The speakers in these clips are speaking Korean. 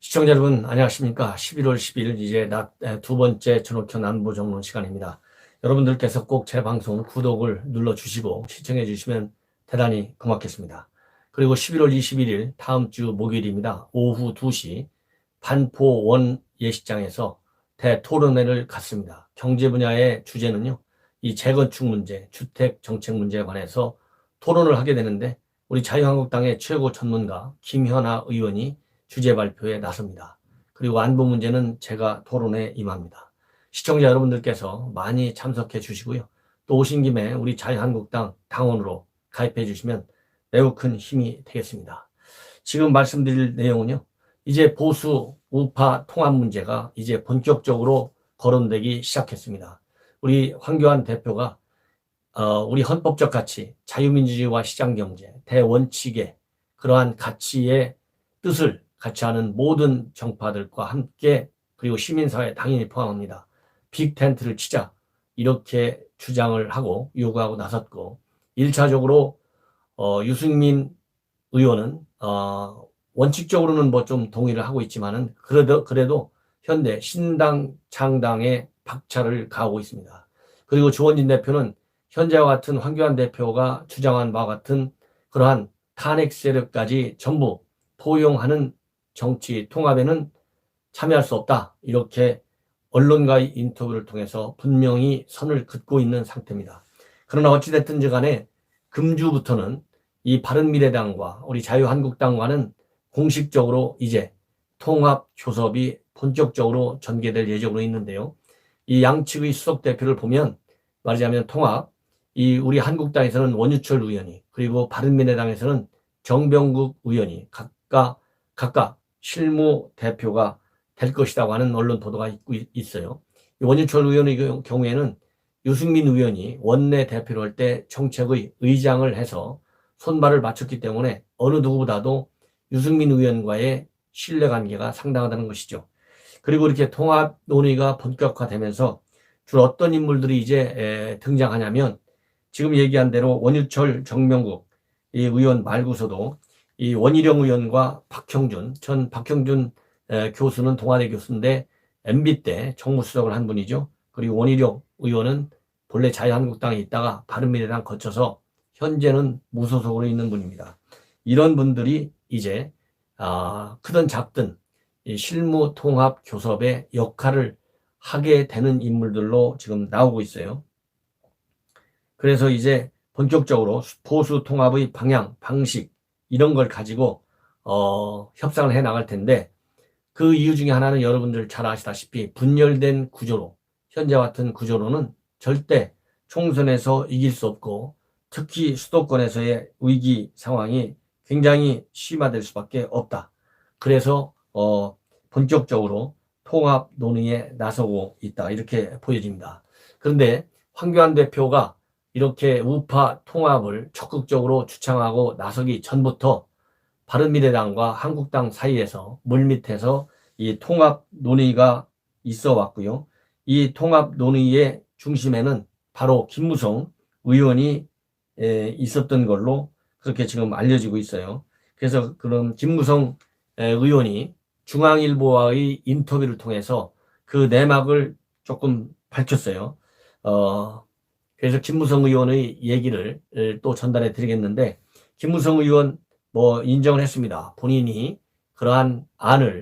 시청자 여러분 안녕하십니까. 11월 10일 이제 낮 두 번째 전옥현 안보정론 시간입니다. 여러분들께서 꼭 제 방송 구독을 눌러주시고 시청해 주시면 대단히 고맙겠습니다. 그리고 11월 21일 다음 주 목요일입니다. 오후 2시 반포 원 예식장에서 대토론회를 갖습니다. 경제 분야의 주제는요, 이 재건축 문제, 주택 정책 문제에 관해서 토론을 하게 되는데 우리 자유한국당의 최고 전문가 김현아 의원이 주제 발표에 나섭니다. 그리고 안보 문제는 제가 토론에 임합니다. 시청자 여러분들께서 많이 참석해 주시고요. 또 오신 김에 우리 자유한국당 당원으로 가입해 주시면 매우 큰 힘이 되겠습니다. 지금 말씀드릴 내용은요, 이제 보수 우파 통합 문제가 이제 본격적으로 거론되기 시작했습니다. 우리 황교안 대표가 우리 헌법적 가치, 자유민주주의와 시장경제, 대원칙의 그러한 가치의 뜻을 같이 하는 모든 정파들과 함께, 그리고 시민사회 당연히 포함합니다. 빅텐트를 치자, 이렇게 주장을 하고 요구하고 나섰고, 1차적으로 유승민 의원은 원칙적으로는 뭐 좀 동의를 하고 있지만은 그래도 현대 신당 창당에 박차를 가하고 있습니다. 그리고 주원진 대표는 현재와 같은 황교안 대표가 주장한 바와 같은 그러한 탄핵 세력까지 전부 포용하는 정치 통합에는 참여할 수 없다, 이렇게 언론과의 인터뷰를 통해서 분명히 선을 긋고 있는 상태입니다. 그러나 어찌됐든 간에 금주부터는 이 바른미래당과 우리 자유한국당과는 공식적으로 이제 통합 교섭이 본격적으로 전개될 예정으로 있는데요. 이 양측의 수석 대표를 보면 말하자면 통합, 이 우리 한국당에서는 원유철 의원이, 그리고 바른미래당에서는 정병국 의원이 각각 실무 대표가 될 것이라고 하는 언론 보도가 있어요. 원유철 의원의 경우에는 유승민 의원이 원내 대표로 할 때 정책의 의장을 해서 손발을 맞췄기 때문에 어느 누구보다도 유승민 의원과의 신뢰관계가 상당하다는 것이죠. 그리고 이렇게 통합 논의가 본격화되면서 주로 어떤 인물들이 이제 등장하냐면, 지금 얘기한 대로 원유철, 정명국 이 의원 말고서도 이 원희룡 의원과 박형준 교수는 동아대 교수인데 MB 때 정무수석을 한 분이죠. 그리고 원희룡 의원은 본래 자유한국당에 있다가 바른미래당 거쳐서 현재는 무소속으로 있는 분입니다. 이런 분들이 이제 크든 작든 이 실무 통합 교섭의 역할을 하게 되는 인물들로 지금 나오고 있어요. 그래서 이제 본격적으로 보수 통합의 방향, 방식 이런 걸 가지고 협상을 해 나갈 텐데, 그 이유 중에 하나는 여러분들 잘 아시다시피 분열된 구조로, 현재와 같은 구조로는 절대 총선에서 이길 수 없고, 특히 수도권에서의 위기 상황이 굉장히 심화될 수밖에 없다. 그래서 본격적으로 통합 논의에 나서고 있다, 이렇게 보여집니다. 그런데 황교안 대표가 이렇게 우파 통합을 적극적으로 주창하고 나서기 전부터 바른미래당과 한국당 사이에서 물밑에서 이 통합 논의가 있어 왔고요. 이 통합 논의의 중심에는 바로 김무성 의원이 있었던 걸로 그렇게 지금 알려지고 있어요. 그래서 그런 김무성 의원이 중앙일보와의 인터뷰를 통해서 그 내막을 조금 밝혔어요. 그래서 김무성 의원의 얘기를 또 전달해 드리겠는데, 김무성 의원 인정을 했습니다. 본인이 그러한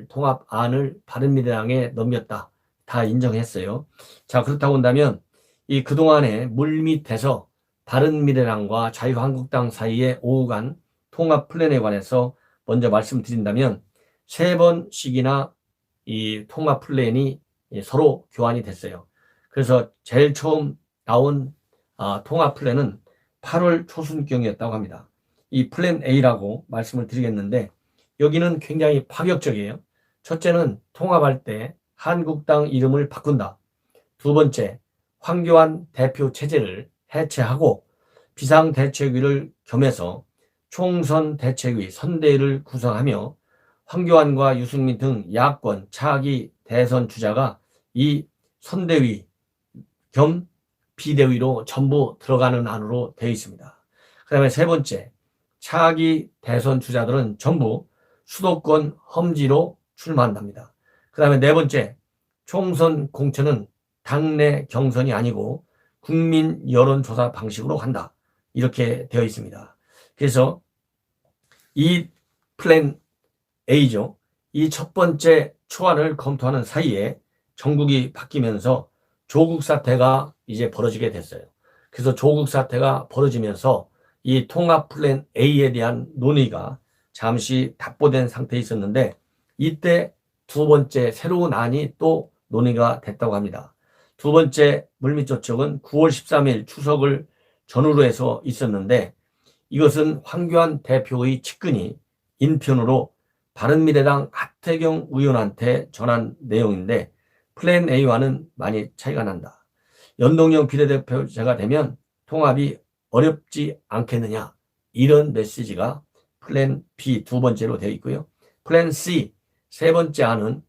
통합안을 바른미래당에 넘겼다, 다 인정했어요. 자, 그렇다고 한다면 이 그동안에 물밑에서 바른미래당과 자유한국당 사이에 오간 통합 플랜에 관해서 먼저 말씀드린다면, 3번씩이나 이 통합 플랜이 서로 교환이 됐어요. 그래서 제일 처음 나온 통합 플랜은 8월 초순경이었다고 합니다. 이 플랜 A라고 말씀을 드리겠는데, 여기는 굉장히 파격적이에요. 첫째는 통합할 때 한국당 이름을 바꾼다. 두 번째, 황교안 대표 체제를 해체하고 비상대책위를 겸해서 총선대책위 선대위를 구성하며 황교안과 유승민 등 야권 차기 대선 주자가 이 선대위 겸 비대위로 전부 들어가는 안으로 되어 있습니다. 그 다음에 세 번째, 차기 대선 주자들은 전부 수도권 험지로 출마한답니다. 그 다음에 네 번째, 총선 공천은 당내 경선이 아니고 국민 여론조사 방식으로 한다. 이렇게 되어 있습니다. 그래서 이 플랜 A죠. 이 첫 번째 초안을 검토하는 사이에 정국이 바뀌면서 조국 사태가 이제 벌어지게 됐어요. 그래서 조국 사태가 벌어지면서 이 통합 플랜 A에 대한 논의가 잠시 답보된 상태에 있었는데 이때 두 번째 새로운 안이 또 논의가 됐다고 합니다. 두 번째 물밑 조촉은 9월 13일 추석을 전후로 해서 있었는데 이것은 황교안 대표의 측근이 인편으로 바른미래당 하태경 의원한테 전한 내용인데 플랜 A와는 많이 차이가 난다. 연동형 비례대표제가 되면 통합이 어렵지 않겠느냐 이런 메시지가 플랜 B 두 번째로 되어 있고요. 플랜 C 세 번째 안은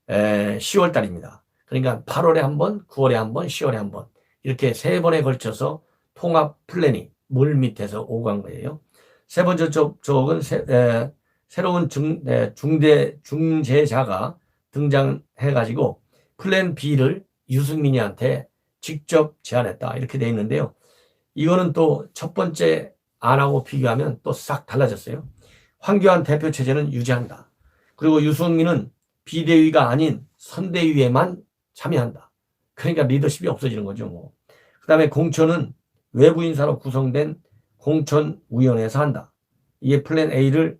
10월 달입니다. 그러니까 8월에 한 번, 9월에 한 번, 10월에 한 번 이렇게 세 번에 걸쳐서 통합 플랜이 물 밑에서 오고 간 거예요. 세 번째 쪽은 새로운 중재자가 등장해가지고 플랜 B를 유승민이한테 직접 제안했다 이렇게 되어 있는데요. 이거는 또 첫 번째 안하고 비교하면 또 싹 달라졌어요. 황교안 대표 체제는 유지한다. 그리고 유승민은 비대위가 아닌 선대위에만 참여한다. 그러니까 리더십이 없어지는 거죠. 뭐. 그 다음에 공천은 외부 인사로 구성된 공천위원회에서 한다. 이게 플랜 A를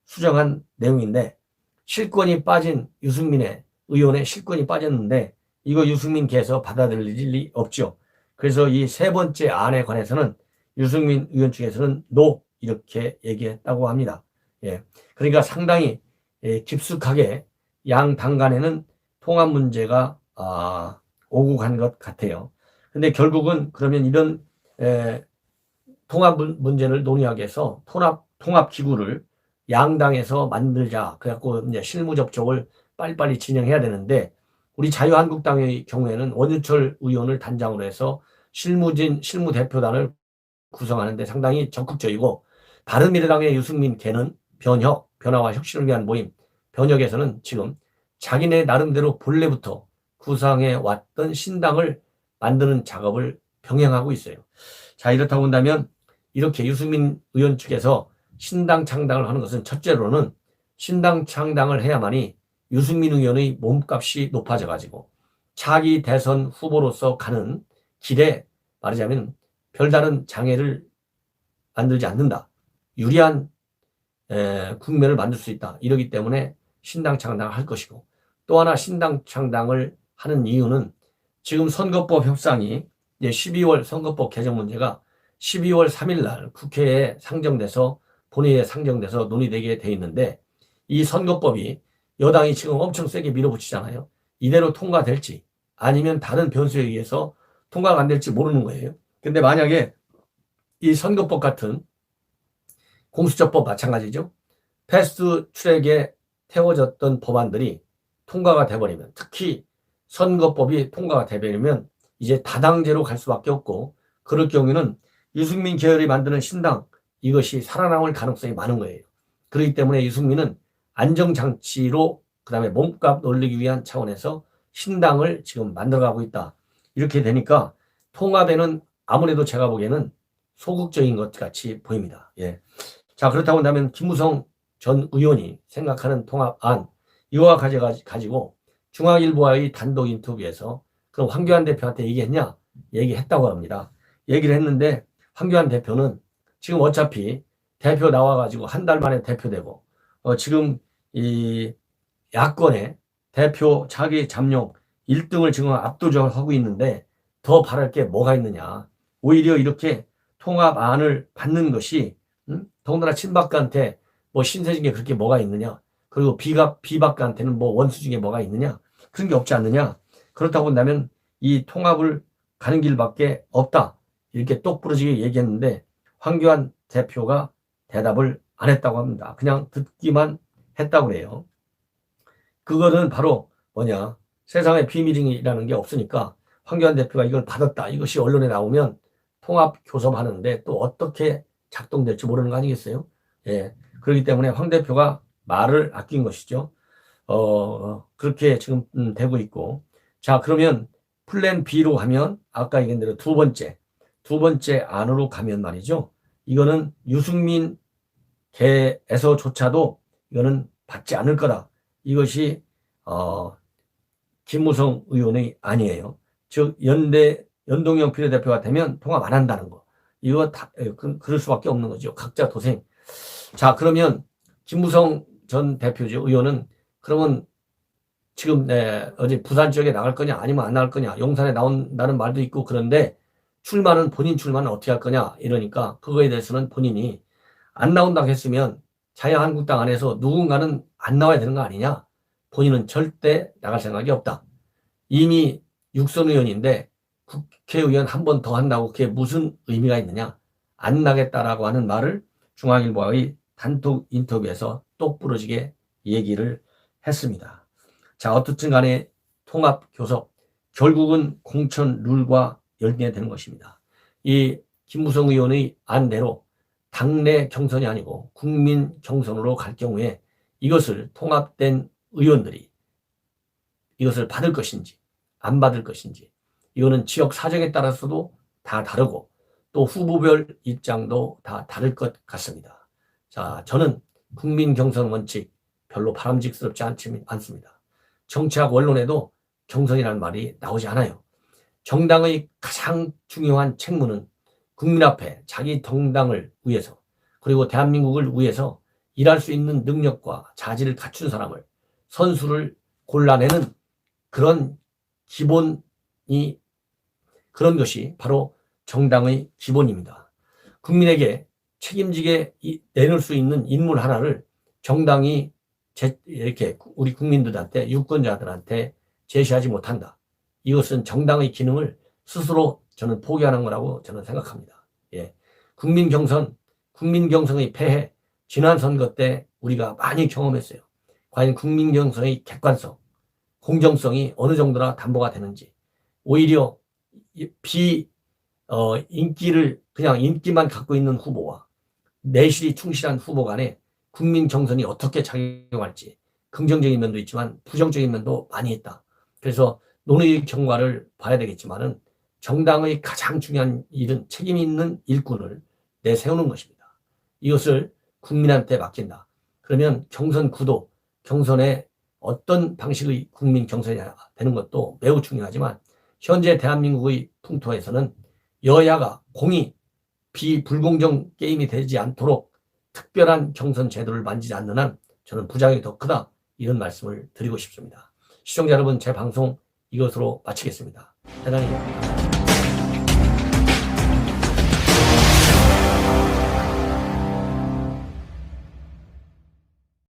수정한 내용인데 실권이 빠진 유승민의 의원의 실권이 빠졌는데 이거 유승민께서 받아들일 일이 없죠. 그래서 이 세 번째 안에 관해서는 유승민 의원 측에서는 노 이렇게 얘기했다고 합니다. 예, 그러니까 상당히 깊숙하게 양 당 간에는 통합 문제가 오고 간 것 같아요. 근데 결국은 그러면 이런 통합 문제를 논의하기 위해서 통합 기구를 양당에서 만들자. 그래갖고 이제 실무 접촉을 빨리빨리 진행해야 되는데 우리 자유한국당의 경우에는 원유철 의원을 단장으로 해서 실무 대표단을 구성하는데 상당히 적극적이고 바른미래당의 유승민 걔는 변화와 혁신을 위한 모임 변혁에서는 지금 자기네 나름대로 본래부터 구상해 왔던 신당을 만드는 작업을 병행하고 있어요. 자, 이렇다고 본다면 이렇게 유승민 의원 측에서 신당 창당을 하는 것은 첫째로는 신당 창당을 해야만이 유승민 의원의 몸값이 높아져가지고 차기 대선 후보로서 가는 길에 말하자면 별다른 장애를 만들지 않는다. 유리한 국면을 만들 수 있다. 이러기 때문에 신당 창당을 할 것이고 또 하나 신당 창당을 하는 이유는 지금 선거법 협상이 이제 12월 선거법 개정 문제가 12월 3일 날 국회에 상정돼서 본회의에 상정돼서 논의되게 돼 있는데 이 선거법이 여당이 지금 엄청 세게 밀어붙이잖아요. 이대로 통과될지 아니면 다른 변수에 의해서 통과가 안 될지 모르는 거예요. 근데 만약에 이 선거법 같은 공수처법 마찬가지죠. 패스트 트랙에 태워졌던 법안들이 통과가 돼버리면 특히 선거법이 통과가 돼버리면 이제 다당제로 갈 수밖에 없고 그럴 경우에는 유승민 계열이 만드는 신당 이것이 살아남을 가능성이 많은 거예요. 그렇기 때문에 유승민은 안정장치로 그다음에 몸값 올리기 위한 차원에서 신당을 지금 만들어가고 있다. 이렇게 되니까 통합에는 아무래도 제가 보기에는 소극적인 것 같이 보입니다. 예. 자, 그렇다고 한다면 김무성 전 의원이 생각하는 통합안 이거와 가지고 중앙일보와의 단독 인터뷰에서 그럼 황교안 대표한테 얘기했냐? 얘기했다고 합니다. 얘기를 했는데 황교안 대표는 지금 어차피 대표 나와가지고 한 달 만에 대표되고 지금 이 야권의 대표 차기 잠룡 1등을 지금 압도적으로 하고 있는데 더 바랄 게 뭐가 있느냐. 오히려 이렇게 통합안을 받는 것이 더군다나 친박한테 뭐 신세진 게 그렇게 뭐가 있느냐. 그리고 비박한테는 뭐 원수 중에 뭐가 있느냐. 그런 게 없지 않느냐. 그렇다고 한다면 이 통합을 가는 길밖에 없다. 이렇게 똑부러지게 얘기했는데 황교안 대표가 대답을 안 했다고 합니다. 그냥 듣기만 했다고 그래요. 그거는 바로 뭐냐. 세상에 비밀이라는 게 없으니까 황교안 대표가 이걸 받았다. 이것이 언론에 나오면 통합 교섭하는데 또 어떻게 작동될지 모르는 거 아니겠어요? 예. 그렇기 때문에 황 대표가 말을 아낀 것이죠. 그렇게 지금 되고 있고. 자, 그러면 플랜 B로 가면 아까 얘기한 대로 두 번째 안으로 가면 말이죠. 이거는 유승민 개에서조차도 이거는 받지 않을 거다. 이것이 김무성 의원의 아니에요. 즉 연동형 비례대표가 되면 통합 안 한다는 거. 이거 다 그럴 수밖에 없는 거죠. 각자 도생. 자, 그러면 김무성 전 대표죠. 의원은 그러면 지금 어디 부산 지역에 나갈 거냐 아니면 안 나갈 거냐 용산에 나온다는 말도 있고 그런데 본인 출마는 어떻게 할 거냐 이러니까 그거에 대해서는 본인이 안 나온다고 했으면 자유한국당 안에서 누군가는 안 나와야 되는 거 아니냐. 본인은 절대 나갈 생각이 없다. 이미 육선 의원인데 국회의원 한 번 더 한다고 그게 무슨 의미가 있느냐. 안 나겠다라고 하는 말을 중앙일보의 단독 인터뷰에서 똑부러지게 얘기를 했습니다. 자, 어떻든 간에 통합 교섭 결국은 공천 룰과 열리게 되는 것입니다. 이 김무성 의원의 안대로 당내 경선이 아니고 국민 경선으로 갈 경우에 이것을 통합된 의원들이 이것을 받을 것인지 안 받을 것인지 이거는 지역 사정에 따라서도 다 다르고 또 후보별 입장도 다 다를 것 같습니다. 자, 저는 국민 경선 원칙 별로 바람직스럽지 않습니다. 정치학 원론에도 경선이라는 말이 나오지 않아요. 정당의 가장 중요한 책무는 국민 앞에 자기 정당을 위해서 그리고 대한민국을 위해서 일할 수 있는 능력과 자질을 갖춘 사람을 선수를 골라내는 그런 것이 바로 정당의 기본입니다. 국민에게 책임지게 내놓을 수 있는 인물 하나를 정당이 이렇게 우리 국민들한테 유권자들한테 제시하지 못한다. 이것은 정당의 기능을 스스로 저는 포기하는 거라고 저는 생각합니다. 예. 국민 경선의 폐해, 지난 선거 때 우리가 많이 경험했어요. 과연 국민 경선의 객관성, 공정성이 어느 정도나 담보가 되는지, 오히려 인기를 그냥 인기만 갖고 있는 후보와 내실이 충실한 후보 간에 국민 경선이 어떻게 작용할지 긍정적인 면도 있지만 부정적인 면도 많이 있다. 그래서 논의 경과를 봐야 되겠지만은 정당의 가장 중요한 일은 책임 있는 일꾼을 내세우는 것입니다. 이것을 국민한테 맡긴다. 그러면 경선 구도, 경선에 어떤 방식의 국민 경선이 되는 것도 매우 중요하지만 현재 대한민국의 풍토에서는 여야가 불공정 게임이 되지 않도록 특별한 경선 제도를 만지지 않는 한 저는 부작용이 더 크다. 이런 말씀을 드리고 싶습니다. 시청자 여러분, 제 방송 이것으로 마치겠습니다. 대단히